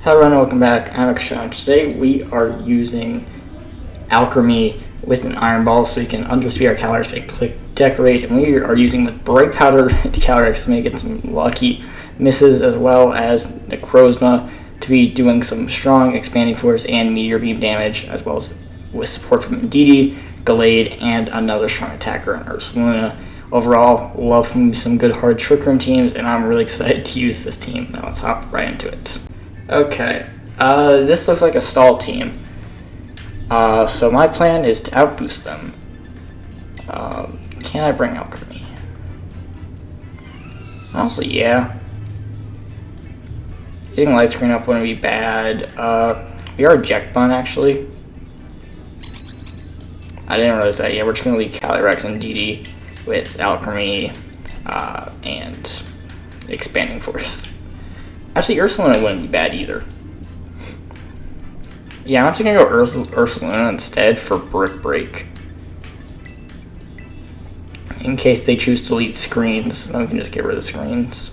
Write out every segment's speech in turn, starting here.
Hello everyone, welcome back. I'm Akshan. Today we are using Alcremie with an iron ball so we can underspeed our calories and click decorate, and we are using with bright powder calories to make it some lucky misses as well as Necrozma to be doing some strong expanding force and meteor beam damage, as well as with support from Ndidi, Gallade, and another strong attacker in Ursaluna. Overall, love some good hard trick room teams, and I'm really excited to use this team. Now let's hop right into it. Okay, this looks like a stall team. So my plan is to outboost them. Can I bring Alcremie? Honestly, yeah. Getting light screen up wouldn't be bad. We are Eject Bun, actually. I didn't realize that. Yeah, we're just going to leave Calyrex and DD with Alcremie and Expanding Force. Actually, Ursaluna wouldn't be bad either. Yeah, I'm actually going to go Ursaluna instead for Brick Break. In case they choose to delete screens, then we can just get rid of the screens.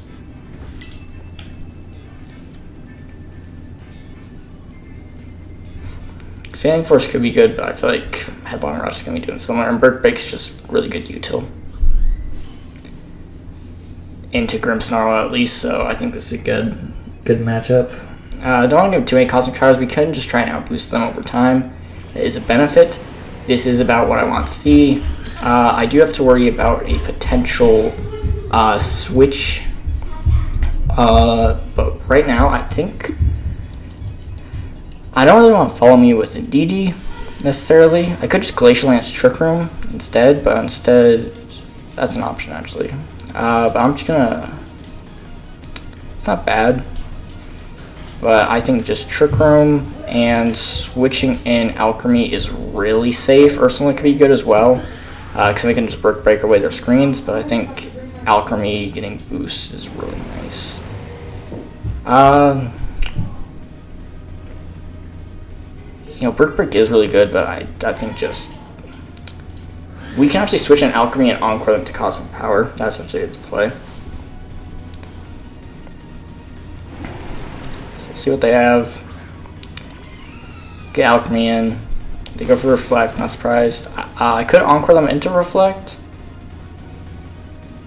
Expanding Force could be good, but I feel like Headlong Rush is going to be doing similar, and Brick Break's just really good util. Into Grimmsnarl at least, so I think this is a good matchup. Don't want to give too many Cosmic Powers. We can just try and outboost them over time. That is a benefit. This is about what I want to see. I do have to worry about a potential switch, but right now I think I don't really want to follow me with a DD necessarily. I could just Glacial Lance Trick Room instead, but instead that's an option actually. But I'm just gonna. It's not bad, but I think just Trick Room and switching in Alcremie is really safe. Ursaluna could be good as well, because we can just break away their screens. But I think Alcremie getting boosts is really nice. Brick Break is really good, but I think just we can actually switch in Alcremie and Encore them to Cosmic Power. That's actually good to play. So let's see what they have. Get Alcremie in. They go for Reflect, not surprised. I could Encore them into Reflect.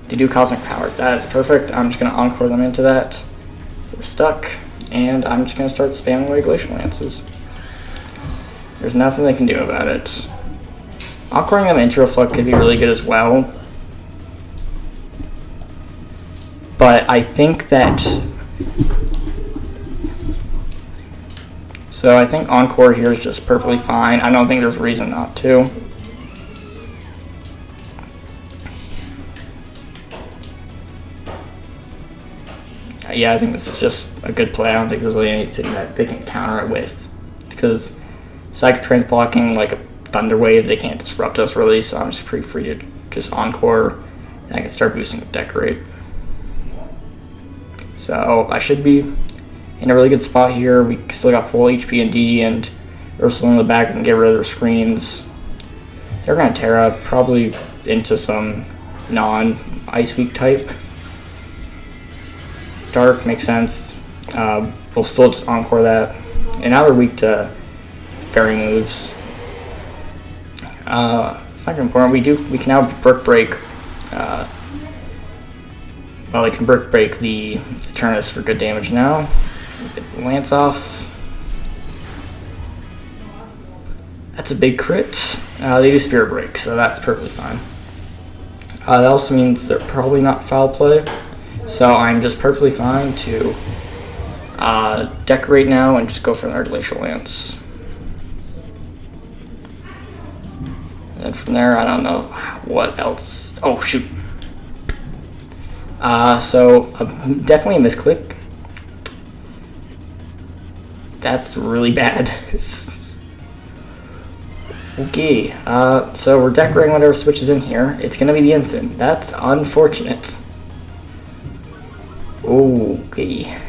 They do Cosmic Power. That is perfect. I'm just going to Encore them into that. So stuck. And I'm just going to start spamming away Glacial Lances. There's nothing they can do about it. Encoring them into Reflect could be really good as well. But I think that... So I think Encore here is just perfectly fine. I don't think there's a reason not to. Yeah, I think this is just a good play. I don't think there's really anything that they can counter it with. Because Psychic Trance blocking like a Thunder Wave, they can't disrupt us really, so I'm just pretty free to just Encore, and I can start boosting with Decorate. So I should be in a really good spot here. We still got full HP and DD and Ursaluna in the back and get rid of their screens. They're going to Terra, probably into some non-Ice Weak type. Dark makes sense. We'll still just Encore that. And now they're weak to Fairy moves. It's not important. We can now Brick Break. Well, we can Brick Break the Eternus for good damage now. Get the Lance off. That's a big crit. They do Spirit Break, so that's perfectly fine. That also means they're probably not foul play, so I'm just perfectly fine to Decorate now and just go for another Glacial Lance. And from there, I don't know what else. Oh, shoot. So, definitely a misclick. That's really bad. Okay, so we're decorating whatever switches in here. It's going to be the Ensign. That's unfortunate. Okay.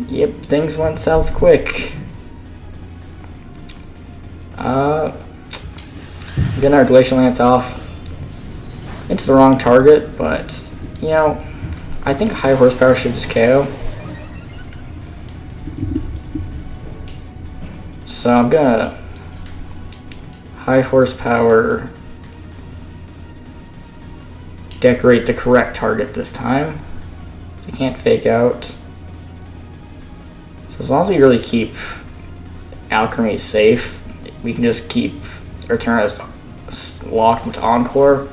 Yep, things went south quick. Getting our Glacial Lance off. It's the wrong target, but, you know, I think high horsepower should just KO. So I'm gonna high horsepower decorate the correct target this time. You can't fake out. So as long as we really keep Alcremie safe, we can just keep our turn as locked into Encore.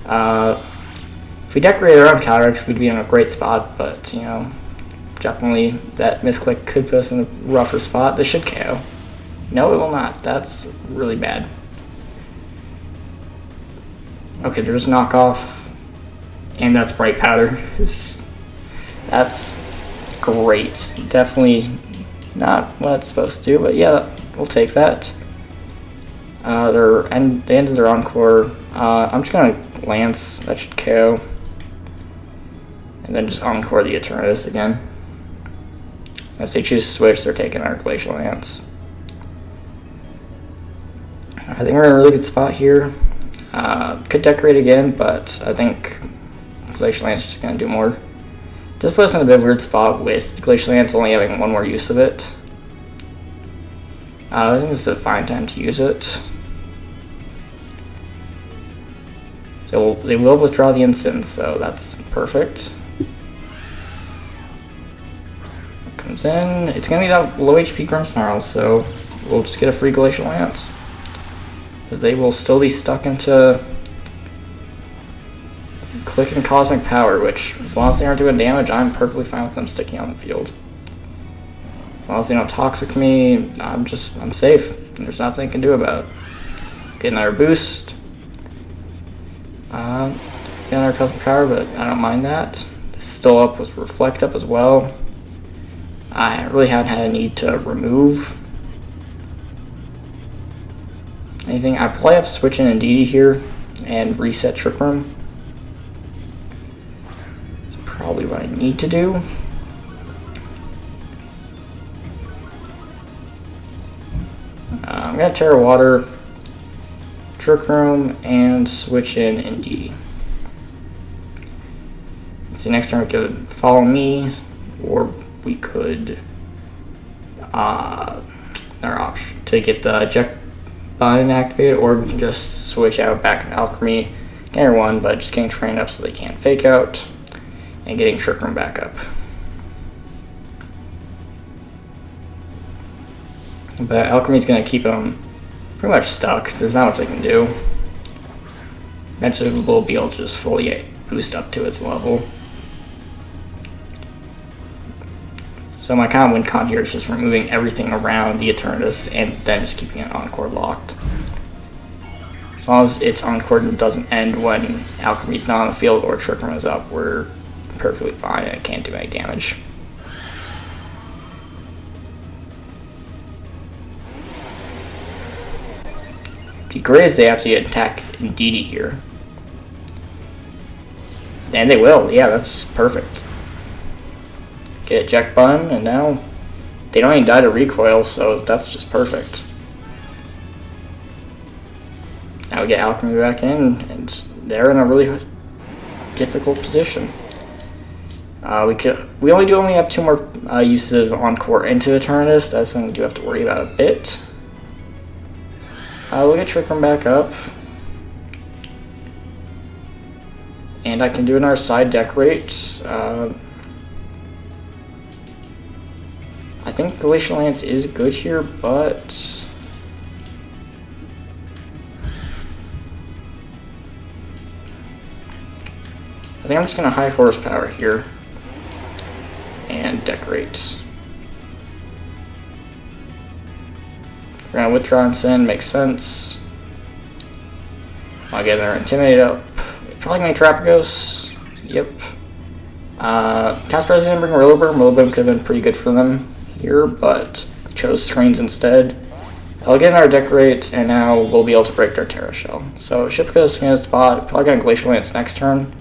If we decorate our own counter, we'd be in a great spot, but you know, definitely that misclick could put us in a rougher spot. This should KO. No, it will not. That's really bad. Okay, there's knockoff, and that's bright powder. That's great. Definitely not what it's supposed to do, but yeah, we'll take that. The end of their Encore. I'm just gonna Lance. That should KO, and then just Encore the Eternatus again. As they choose to switch, they're taking our Glacial Lance. I think we're in a really good spot here. Could decorate again, but I think Glacial Lance is just going to do more. Just put us in a bit of a weird spot with Glacial Lance only having one more use of it. I think this is a fine time to use it. So they will withdraw the instant, so that's perfect. Comes in. It's going to be that low HP Grimmsnarl, so we'll just get a free Glacial Lance. Because they will still be stuck into Click and Cosmic Power, which, as long as they aren't doing damage, I'm perfectly fine with them sticking on the field. As long as they don't Toxic me, I'm safe. There's nothing I can do about it. Get another boost. Get another Cosmic Power, but I don't mind that. This still up was Reflect up as well. I really haven't had a need to remove anything. I probably have to switch in Indeedee here and reset Trick Room. That's probably what I need to do. I'm going to Terra Water, Trick Room, and switch in Indeedee. See, next turn we could Follow Me, or we could our option to get the Eject button activated, or we can just switch out back into Alcremie, getting one, but just getting trained up so they can't fake out, and getting Trick Room back up. But Alcremie's going to keep them pretty much stuck. There's not much they can do. Eventually we'll be able to just fully boost up to its level. So my kind of win con here is just removing everything around the Eternatus and then just keeping it Encore locked. As long as it's Encore and doesn't end when Alcremie's not on the field or Trick Room is up, we're perfectly fine and it can't do any damage. It'd be great if they actually attack Indeedee here. And they will, yeah, that's perfect. Get Eject button, and now they don't even die to recoil, so that's just perfect. Now we get Alcremie back in, and they're in a really difficult position. We only have 2 more uses of Encore into Eternatus. That's something we do have to worry about a bit. We'll get Trick Room back up. And I can do another side Decorate. I think Glacial Lance is good here, but I think I'm just going to high horsepower here and Decorate. We're going to withdraw and send, makes sense. I'll get another Intimidate up. Probably going to Trapagos. Yep. Cast President bring Rillaboom. Rillaboom could have been pretty good for them here, but chose Screens instead. I'll get our Decorate, and now we'll be able to break their Terra Shell. So Shipko's in a spot, probably going to Glacial Lance next turn.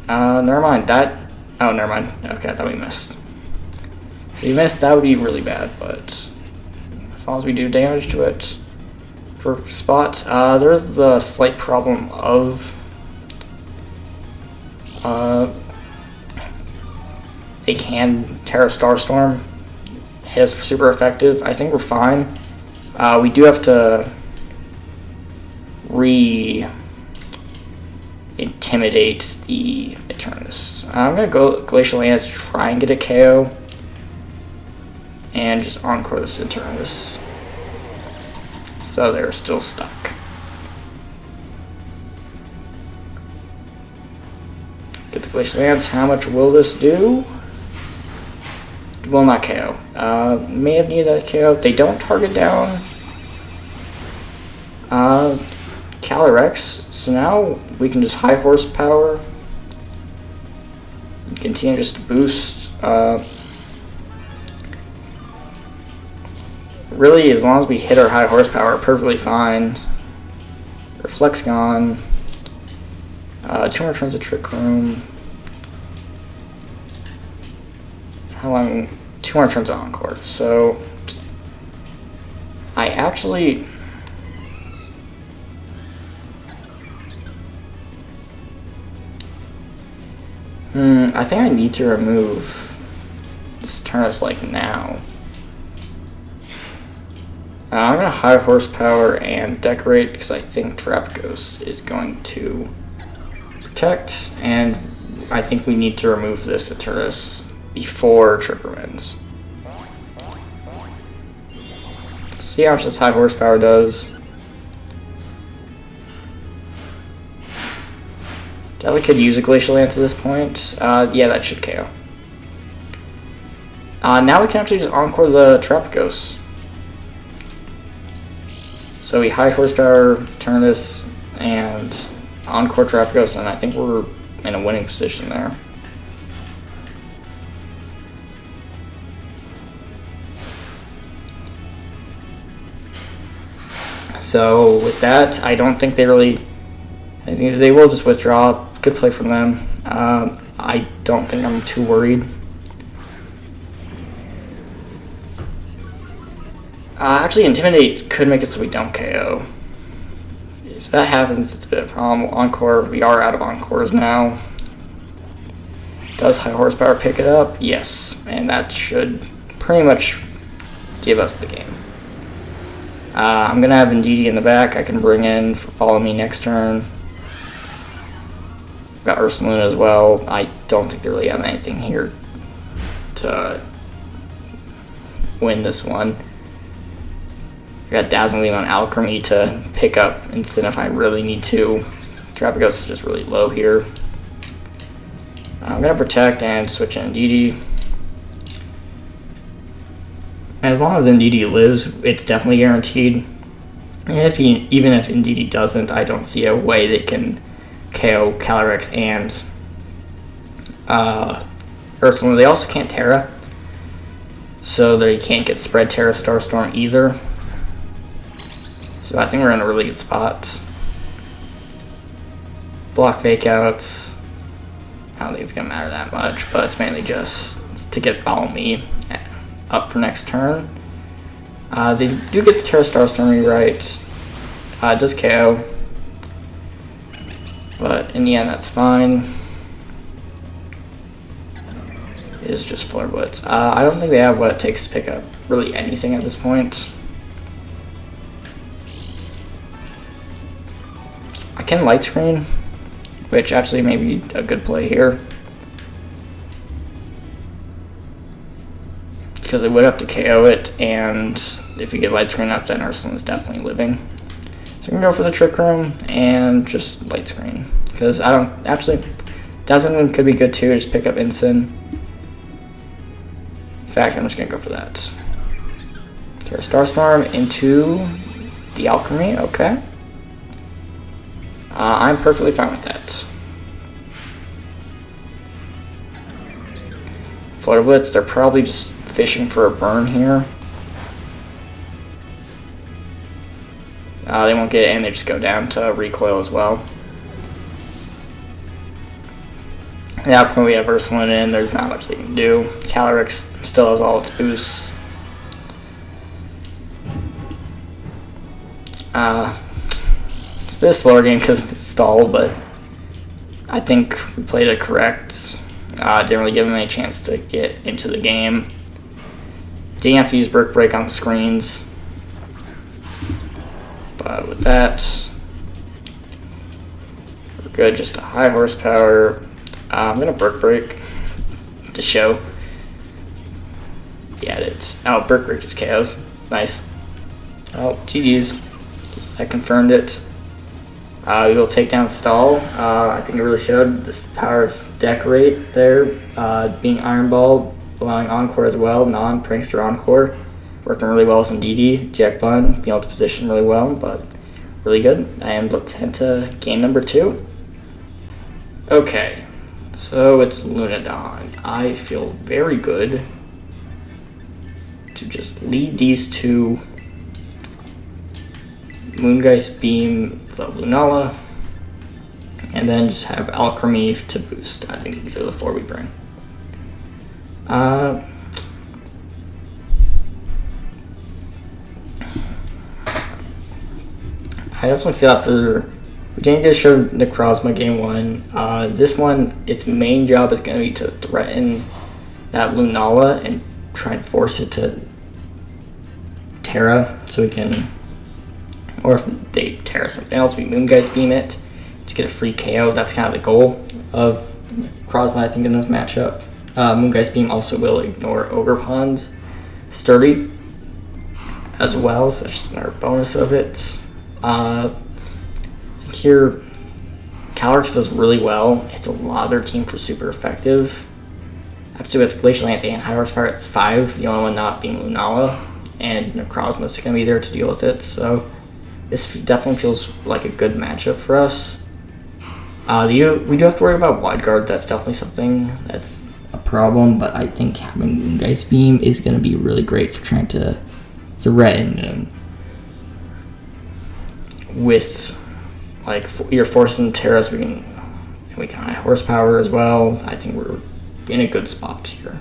Never mind, oh, never mind. Okay, I thought we missed. So you missed, that would be really bad, but as long as we do damage to it. For spot, there is the slight problem of They can Terra Starstorm. It is super effective. I think we're fine. We do have to intimidate the Eternus. I'm gonna go Glacial Lance, try and get a KO, and just Encore this Eternus. So they're still stuck. Get the Glacial Lance. How much will this do? Will not KO. May have needed that KO. They don't target down Calyrex, so now we can just high horsepower. Continue just to boost. Really, as long as we hit our high horsepower, perfectly fine. Reflex gone. 200 turns of Trick Room. How long? 200 turns of Encore. So I actually I think I need to remove this Eternus like now. I'm gonna high horsepower and decorate because I think Trap Ghost is going to protect, and I think we need to remove this Eternus before Trick Room ends. See how much this high horsepower does. Definitely could use a Glacial Lance at this point. Yeah, that should KO. Now we can actually just Encore the Trap Ghost. So we high horsepower, turn this, and Encore Trap Ghost, and I think we're in a winning position there. So with that, I don't think they really. I think they will just withdraw. Good play from them. I don't think I'm too worried. Actually, Intimidate could make it so we don't KO. If that happens, it's a bit of a problem. Encore, we are out of Encores now. Does high horsepower pick it up? Yes, and that should pretty much give us the game. I'm going to have Indeedee in the back. I can bring in for Follow Me next turn. Got Ursaluna as well. I don't think they really have anything here to win this one. I got Dazzling Gleam on Alcremie to pick up instant if I really need to. Trap Ghost is just really low here. I'm going to protect and switch in Indeedee. As long as Indeedee lives, it's definitely guaranteed. And even if Indeedee doesn't, I don't see a way they can KO Calyrex and Ursaluna. They also can't Terra, so they can't get spread Terra Starstorm either. So I think we're in a really good spot. Block Fake Outs. I don't think it's going to matter that much, but it's mainly just to get Follow Me up for next turn. They do get the Terra Starstorm rewrite. It does KO. But in the end, that's fine. It is just Flare Blitz. I don't think they have what it takes to pick up really anything at this point. I can Light Screen, which actually may be a good play here. Because they would have to KO it, and if you get Light Screen up, then Ursaluna is definitely living. So I'm going to go for the Trick Room and just Light Screen. Because I don't, actually, Dazzling Gleam could be good too, just pick up Instant. In fact, I'm just going to go for that. Terra Starstorm into the Alcremie, okay. I'm perfectly fine with that. Flare Blitz, they're probably just fishing for a burn here. They won't get it, and they just go down to recoil as well. At that point, we have Ursaluna in. There's not much they can do. Calyrex still has all its boosts. It's a bit of a slower game because it's stalled, but I think we played it correct. Didn't really give him any chance to get into the game. Didn't have to use Brick Break on the screens. But with that, we're good. Just a high horsepower. I'm going to Brick Break to show. Yeah, it's. Oh, Brick Break just KOs. Nice. Oh, GG's. I confirmed it. We will take down Stall. I think it really showed this power of Decorate there, being Iron Ball, allowing Encore as well, non-Prankster Encore, working really well with some DD, Jack Bun, being able to position really well, but really good. And let's head to game number 2. Okay, so it's Lunadon. I feel very good to just lead these two. Moongeist Beam the Lunala, and then just have Alcremie to boost. I think these are the 4 we bring. I definitely feel after we didn't get to show Necrozma game 1. This one, its main job is going to be to threaten that Lunala and try and force it to Terra, so we can. Or if they Terra something else, we Moongeist Beam it to get a free KO. That's kind of the goal of Necrozma, I think, in this matchup. Moongeist Beam also will ignore Ogerpon's Sturdy as well, so that's just another bonus of it. I think here, Calyrex does really well. It's a lot of their team for super effective. Actually, with Glacial Ante and High Horsepower, it's 5, the only one not being Lunala, and Necrozma's going to be there to deal with it, so this definitely feels like a good matchup for us. We do have to worry about Wide Guard. That's definitely something that's a problem, but I think having Moongeist Beam is going to be really great for trying to threaten him with, like, you're forcing Terras. We can high horsepower as well. I think we're in a good spot here.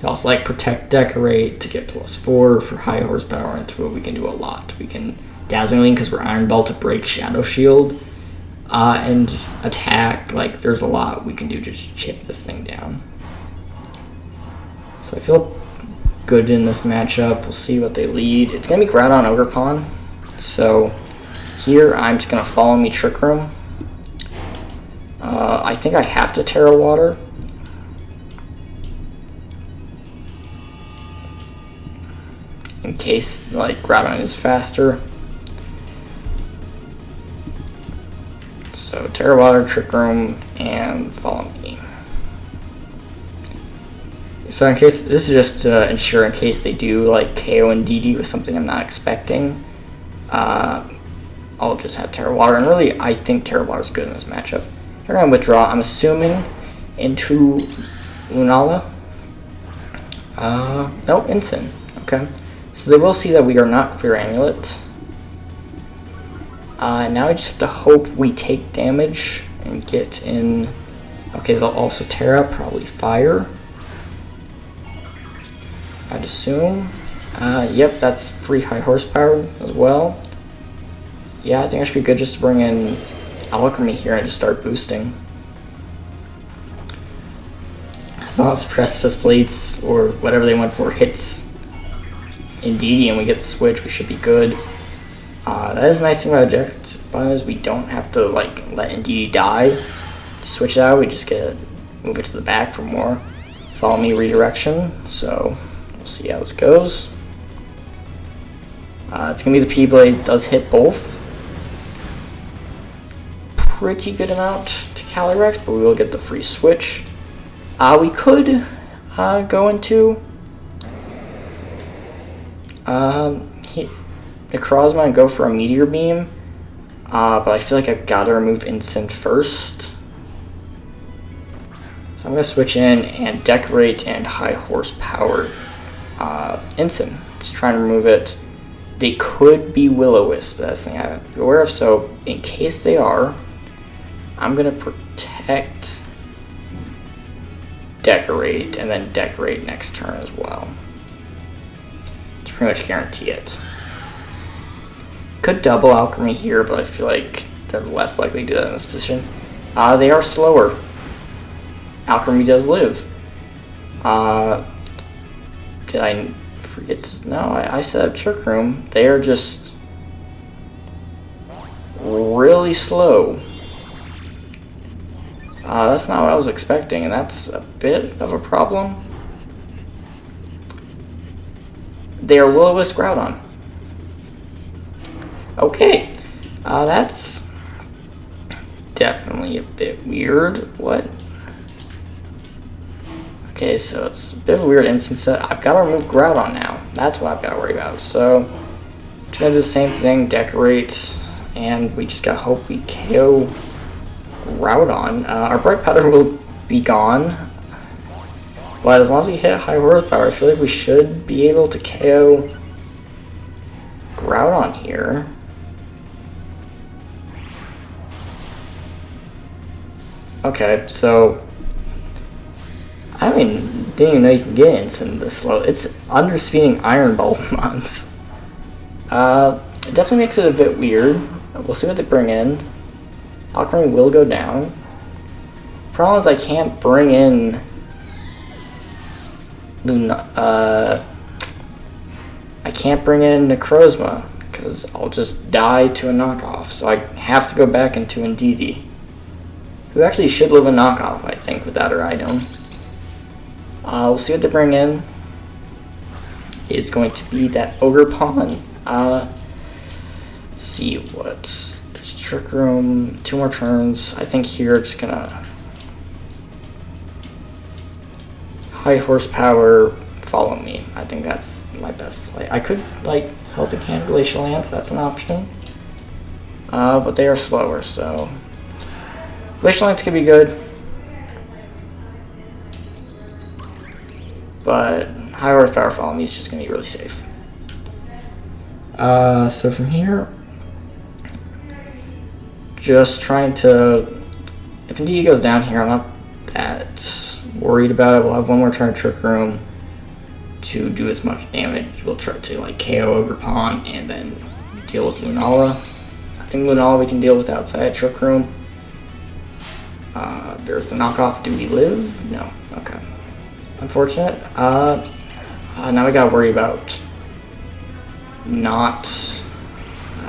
We also like Protect, Decorate to get +4 for high horsepower into it. We can do a lot. We can Dazzling Link because we're Iron Ball to break Shadow Shield and attack. Like, there's a lot we can do to just chip this thing down. So I feel good in this matchup. We'll see what they lead. It's going to be Groudon Ogerpon. So here I'm just going to Follow Me Trick Room. I think I have to Terra Water. In case, like, Groudon is faster. So, Terra Water, Trick Room, and Follow Me. So, in case, this is just to ensure in case they do, like, KO and DD with something I'm not expecting, I'll just have Terra Water. And really, I think Terra Water is good in this matchup. They're going to withdraw, I'm assuming, into Lunala. No, Ensign. Okay. So they will see that we are not Clear Amulet. Now I just have to hope we take damage and get in. Okay, they'll also Terra, probably Fire, I'd assume. Yep, that's free high horsepower as well. Yeah, I think I should be good just to bring in Alcremie here and just start boosting. As long as Precipice Blades or whatever they went for hits in DD and we get the switch, we should be good. That is a nice thing about Eject Button is we don't have to, like, let DD die to switch it out. We just get move it to the back for more Follow Me redirection. So we'll see how this goes. It's gonna be the P-Blade. It does hit both. Pretty good amount to Calyrex, but we will get the free switch. We could go into Necrozma and go for a Meteor Beam, but I feel like I've got to remove Instant first. So I'm going to switch in and Decorate and High Horsepower Instant. Just trying to remove it. They could be Will-O-Wisp, but that's the thing I have to be aware of. So in case they are, I'm going to Protect, Decorate, and then Decorate next turn as well. Pretty much guarantee it. Could double Alcremie here, but I feel like they're less likely to do that in this position. They are slower. Alcremie does live. Did I forget to... No, I set up Trick Room. They are just really slow. That's not what I was expecting, and that's a bit of a problem. They are Will-O-Wisp Groudon. Okay, that's definitely a bit weird. What? Okay, so it's a bit of a weird instance that I've got to remove Groudon now. That's what I've got to worry about. So, I'm just going to do the same thing, decorate, and we just got to hope we KO Groudon. Our Bright Powder will be gone, but as long as we hit high horsepower, I feel like we should be able to KO Groudon here. Okay, so I didn't even know you can get instant this slow. It's underspeeding Iron Ball mons. It definitely makes it a bit weird. We'll see what they bring in. Alcremie will go down. Problem is I can't bring in I can't bring in Necrozma because I'll just die to a knockoff. So I have to go back into Indeedee, who actually should live a knockoff, I think, without her item. We'll see what they bring in. It's going to be that Ogre Pawn. See what... There's Trick Room, 2 more turns. I think here it's gonna... High horsepower, follow me. I think that's my best play. I could, like, Helping Hand Glacial Lance, that's an option. But they are slower, so... Glacial Lance could be good. But high horsepower follow me is just going to be really safe. So from here, just trying to... If Indeedee goes down here, I'm not that worried about it. We'll have one more turn Trick Room to do as much damage. We'll try to like KO Ogre Pawn and then deal with Lunala. I think Lunala we can deal with outside Trick Room. There's the knockoff. Do we live? No. Okay. Unfortunate. Now we gotta worry about not...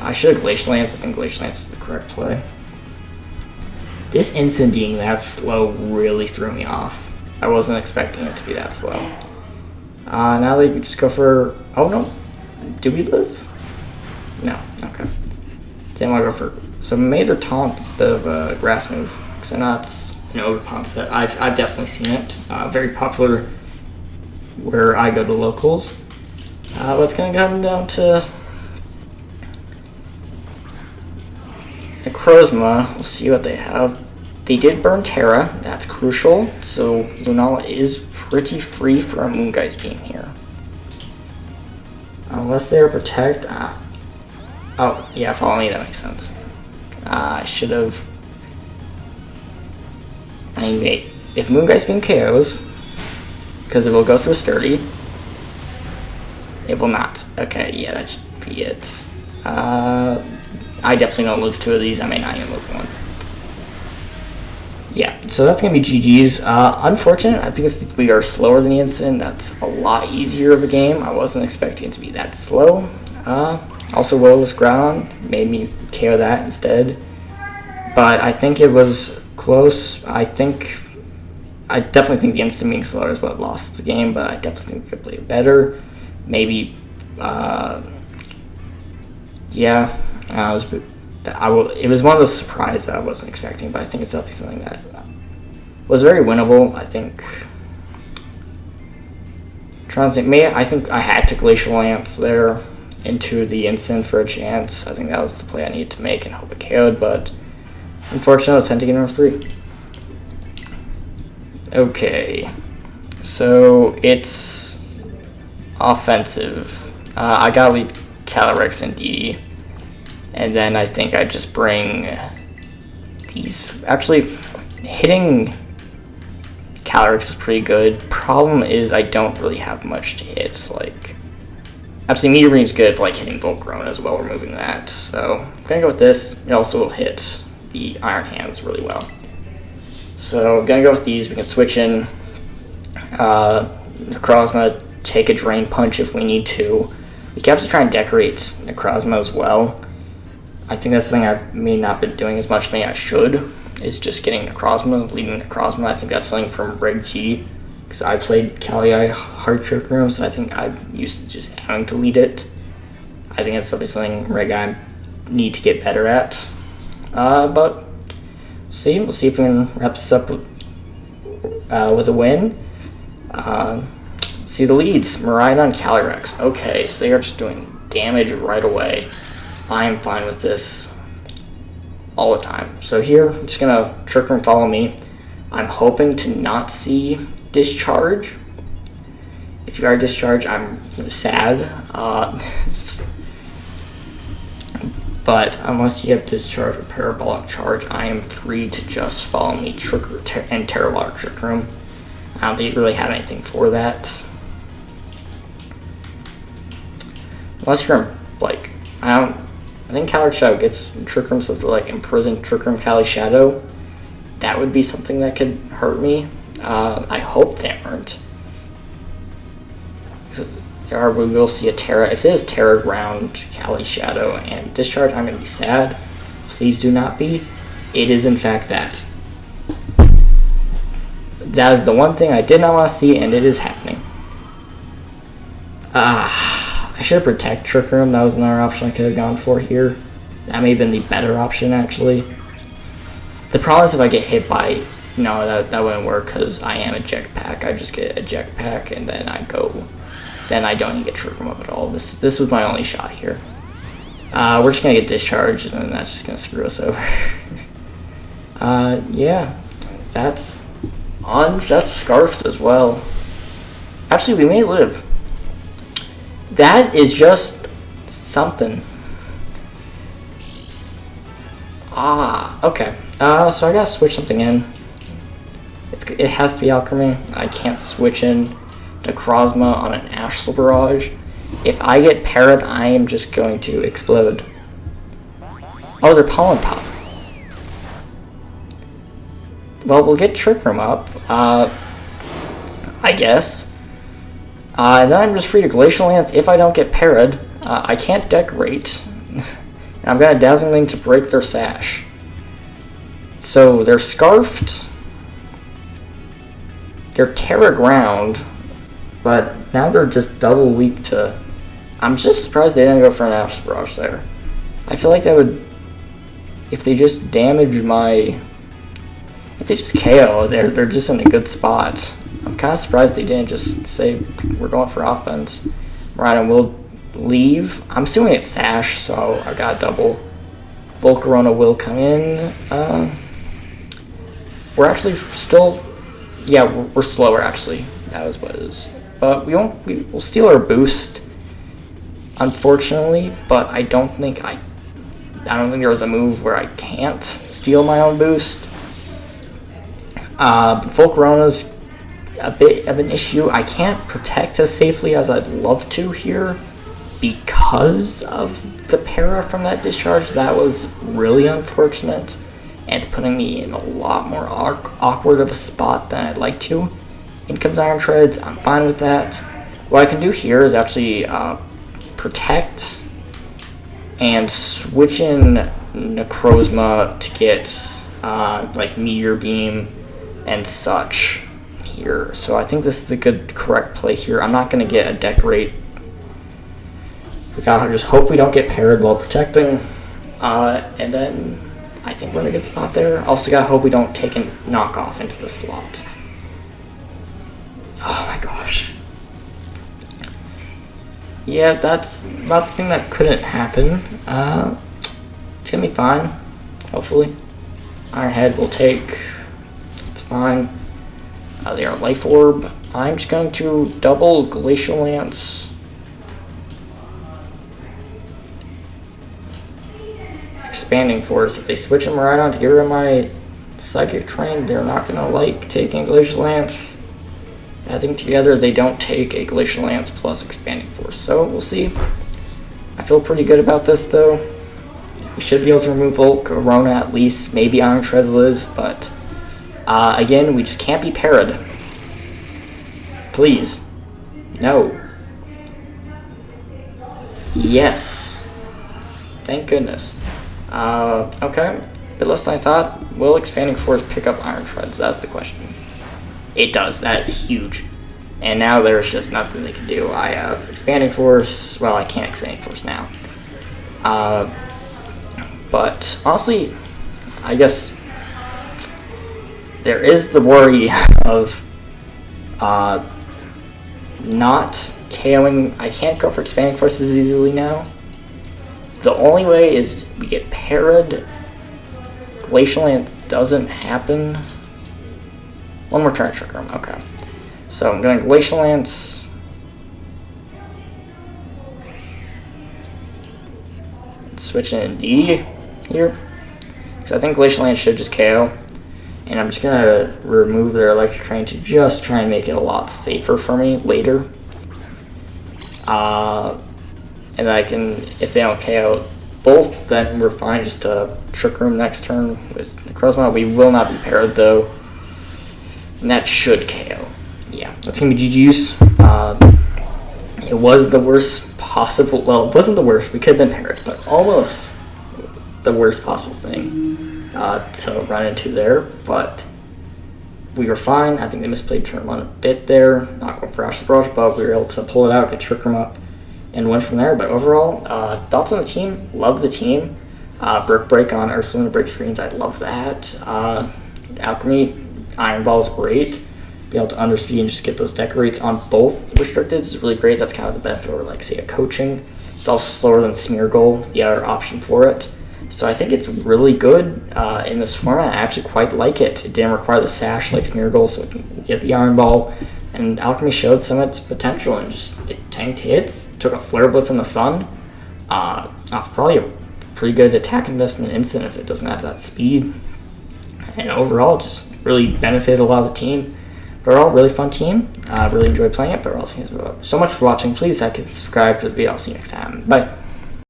I should have Glacial Lance. I think Glacial Lance is the correct play. This instant being that slow really threw me off. I wasn't expecting it to be that slow. Now they could just go for... Oh no. Do we live? No. Okay. Then I go for... So maybe they're Taunt instead of a Grass move. Because I know it's an Ogre Pawn set. I've definitely seen it. Very popular where I go to locals. But it's going to come down to Necrozma. We'll see what they have. They did burn Terra. That's crucial. So Lunala is pretty free for a Moongeist Beam here. Unless they are Protect. Oh, yeah, follow me. That makes sense. I should have... Wait. If Moongeist Beam KOs, because it will go through Sturdy, it will not. Okay, yeah, that should be it. I definitely don't live 2 of these. I may not even live 1. Yeah, so that's going to be GG's. Unfortunate. I think if we are slower than the instant, that's a lot easier of a game. I wasn't expecting it to be that slow. Also, Will-O-Wisp Groudon made me KO that instead. But I think it was close. I definitely think the instant being slower is what lost the game, but I definitely think we could play it better. Maybe, yeah. It was one of those surprises that I wasn't expecting, but I think it's definitely something that was very winnable. I think. Trying to think, I think I had to Glacial Lance there into the instant for a chance. I think that was the play I needed to make and hope it KO'd, but unfortunately, it's 10 to get number 3. Okay, so it's offensive. I gotta lead Calyrex and Indeedee. And then I think I just bring these... Actually, hitting Calyrex is pretty good. Problem is I don't really have much to hit. Like, Actually, Meteor Beam's good, like hitting Volcarona as well, removing that. So I'm gonna go with this. It also will hit the Iron Hands really well. So I'm gonna go with these. We can switch in Necrozma, take a Drain Punch if we need to. We can actually try and decorate Necrozma as well. I think that's something I may not been doing as much as I should, is just getting Necrozma, leading Necrozma. I think that's something from Reg G, because I played Kali Hard Trick Room, so I think I'm used to just having to lead it. I think that's something Reg I need to get better at. But see, we'll see if we can wrap this up with a win. See the leads, Miraidon, Calyrex. Okay, so they are just doing damage right away. I am fine with this all the time. So here, I'm just gonna Trick Room follow me. I'm hoping to not see Discharge. If you are Discharge, I'm sad. But unless you have Discharge or Parabolic Charge, I am free to just follow me and Terrawater Trick Room. I don't think you really have anything for that. Unless you're like, I think Kali Shadow gets Trick Room, so like Imprison Trick Room Kali Shadow. That would be something that could hurt me. I hope they aren't. Or we will see a Terra. If it is Terra Ground, Kali Shadow, and Discharge, I'm going to be sad. Please do not be. It is in fact that. That is the one thing I did not want to see, and it is happening. I should have Protect Trick Room. That was another option I could have gone for here. That may have been the better option, actually. The problem is if I get hit by... No, that wouldn't work, because I am a Jetpack. I just get a Jetpack, and then I go... Then I don't even get Trick Room up at all. This was my only shot here. We're just going to get Discharged, and then that's just going to screw us over. Yeah. That's Scarfed as well. Actually, we may live. That is just something. Okay. So I gotta switch something in. It has to be Alcremie. I can't switch in Necrozma on an Astral Barrage. If I get parried, I am just going to explode. Oh, they're Pollen Puff. Well, we'll get Trick Room up, I guess. And then I'm just free to Glacial Lance if I don't get parried. I can't decorate. And I'm gonna Dazzling Gleam to break their sash. So they're Scarfed. They're Terra Ground. But now they're just double weak to... I'm just surprised they didn't go for an Astral Barrage there. I feel like that would... If they just damage my... If they just KO, they're just in a good spot. I'm kind of surprised they didn't just say, we're going for offense. Miraidon will leave. I'm assuming it's Sash, so I got double. Volcarona will come in. We're actually still... Yeah, we're slower, actually. That was what it is. But we'll steal our boost, unfortunately, but I don't think there was a move where I can't steal my own boost. Volcarona's a bit of an issue. I can't protect as safely as I'd love to here because of the para from that discharge. That was really unfortunate, and it's putting me in a lot more awkward of a spot than I'd like to. In comes Iron Treads. I'm fine with that. What I can do here is actually protect and switch in Necrozma to get like Meteor Beam and such here. So I think this is a good, correct play here. I'm not going to get a Decorate. We gotta just hope we don't get parried while protecting. And then I think we're in a good spot there. Also gotta hope we don't take a knockoff into the slot. Oh my gosh. Yeah, that's about the thing that couldn't happen. It's gonna be fine, hopefully. Ironhead will take. It's fine. They are Life Orb. I'm just going to double Glacial Lance. Expanding Force. If they switch a Miraidon to get rid of my Psychic Train, they're not gonna like taking Glacial Lance. I think together they don't take a Glacial Lance plus Expanding Force, so we'll see. I feel pretty good about this, though. We should be able to remove Volt, Corona at least, maybe Iron Treads lives, but again, we just can't be parried. Please. No. Yes. Thank goodness. Okay. A bit less than I thought. Will Expanding Force pick up Iron Treads? That's the question. It does. That is huge. And now there's just nothing they can do. I have Expanding Force. Well, I can't Expanding Force now. But honestly, I guess there is the worry of not KOing. I can't go for Expanding Force as easily now. The only way is we get parried. Glacial Lance doesn't happen. One more turn, Trick Room. Okay. So I'm going to Glacial Lance. Switch in D here. Because I think Glacial Lance should just KO. And I'm just going to remove their Electric Train to just try and make it a lot safer for me later. And I can, if they don't KO both, then we're fine. Just Trick Room next turn with Necrozma. We will not be parried though. And that should KO. Yeah, that's going to be GG's. It was the worst possible, well, it wasn't the worst, we could have been parried, but almost the worst possible thing to run into there, but we were fine. I think they misplayed turn one a bit there, not going for Ash's Brush, but we were able to pull it out, get Trick Room up, and win from there. But overall, thoughts on the team? Love the team. Brick Break on Ursulina Break Screens, I love that. Alcremie, Iron Ball is great. Be able to underspeed and just get those decorates on both restricted is really great. That's kind of the benefit of, like, say, a coaching. It's also slower than Smear Goal, the other option for it. So I think it's really good in this format. I actually quite like it. It didn't require the sash like Smear Goal, so it can get the Iron Ball. And Alcremie showed some of its potential and just it tanked hits, took a Flare Blitz in the sun. Off probably a pretty good attack investment instant if it doesn't have that speed. And overall, just really benefited a lot of the team. Overall, really fun team. Really enjoyed playing it. But also, so much for watching. Please like and subscribe to the video. I'll see you next time. Bye.